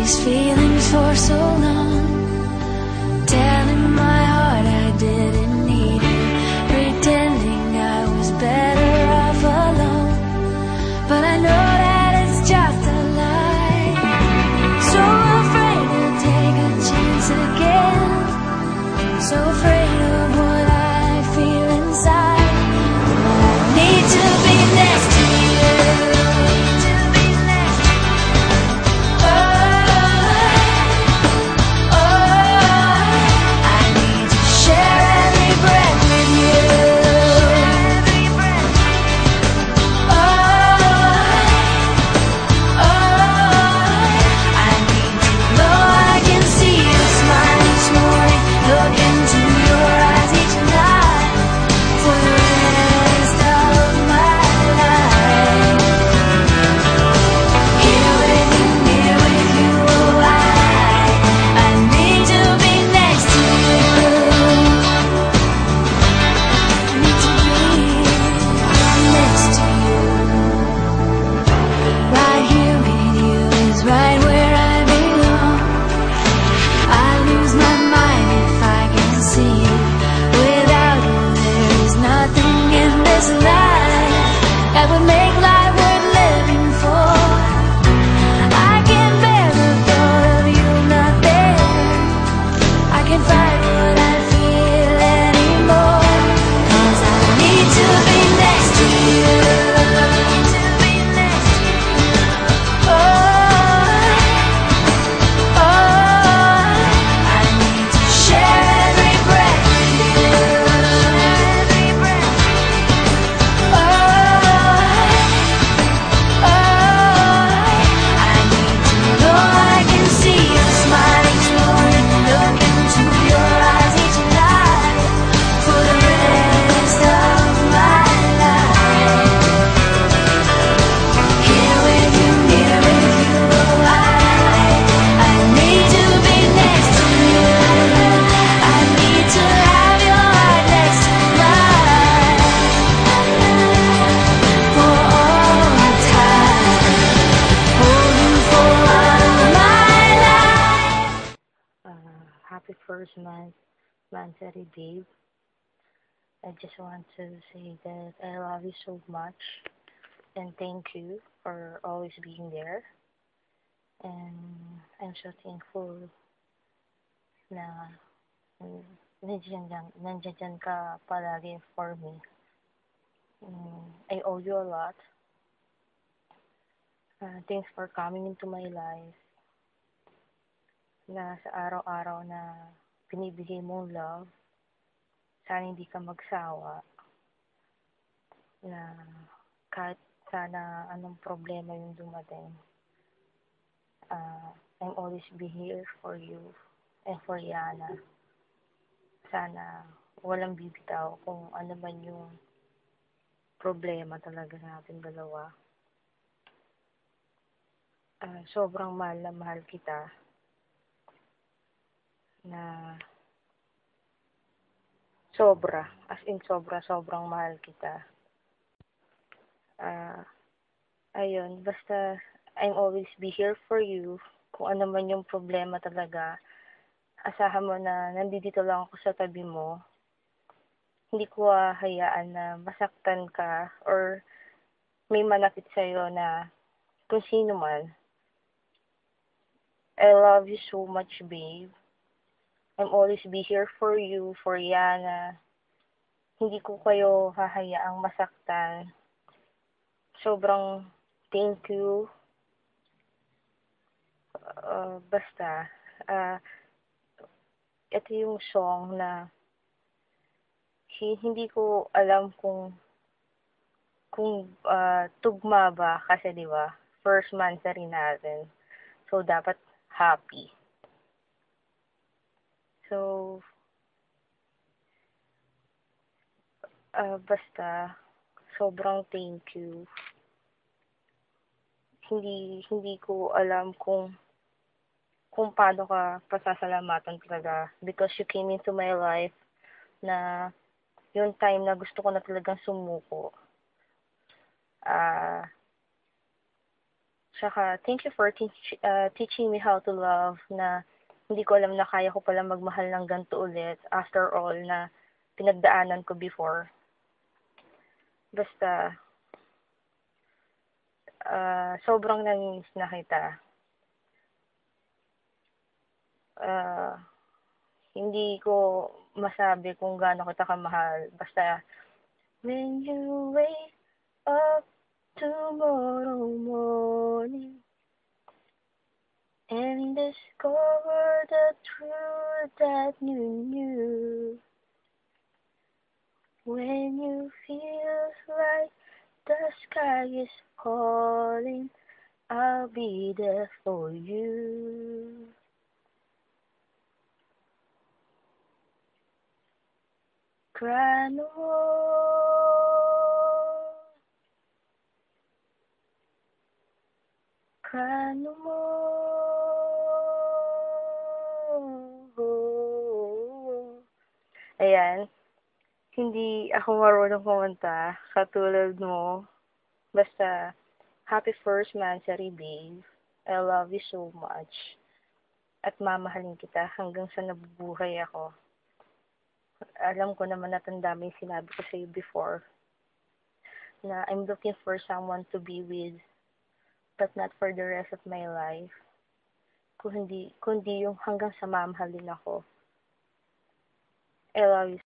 these feelings for so long, telling my heart I didn't need you, pretending I was better off alone. But I know that it's just a lie. So afraid to take a chance again, so afraid of what I feel inside. But I need to be next to you. Happy first monthsary, babe. I just want to say that I love you so much and thank you for always being there. And I'm so thankful na nandiyan ka palagi for me. I owe you a lot. Thanks for coming into my life. Na sa araw-araw na binibigay mong love, sana hindi ka magsawa, na kahit sana anong problema yung dumating, I'm always be here for you and for Yana. Sana walang bibitaw kung ano man yung problema talaga natin dalawa. Sobrang mahal na mahal kita. Na sobra, as in sobrang mahal kita. Ayun, basta I'm always be here for you. Kung ano man yung problema talaga, asahan mo na nandito lang ako sa tabi mo. Hindi ko hahayaan na masaktan ka or may manakit sa'yo na kung sino man. I love you so much, babe. I'm always be here for you, for Yana. Hindi ko kayo hahayaang masaktan. Sobrang thank you. Basta, ito yung song na hindi ko alam kung tugma ba kasi 'di ba? First monthsary natin. So dapat happy. So, basta, sobrang thank you. Hindi ko alam kung paano ka pasasalamatan talaga because you came into my life na yung time na gusto ko na talagang sumuko. Tsaka, thank you for teaching me how to love na hindi ko alam na kaya ko pala magmahal ng ganito ulit after all na pinagdaanan ko before. Basta, sobrang nanginis na kita. Hindi ko masabi kung gaano kita kamahal. Basta, when you wake up tomorrow morning and discover the truth that you knew, when you feel like the sky is falling, I'll be there for you. Cry no more. Cry no more. Ayan. Hindi ako marunong kumanta katulad mo. Basta, happy first monthsary, babe. I love you so much. At mamahalin kita hanggang sa nabubuhay ako. Alam ko naman natanda mo yung sinabi ko sa'yo before na I'm looking for someone to be with but not for the rest of my life. Kundi yung hanggang sa mamahalin ako. I love you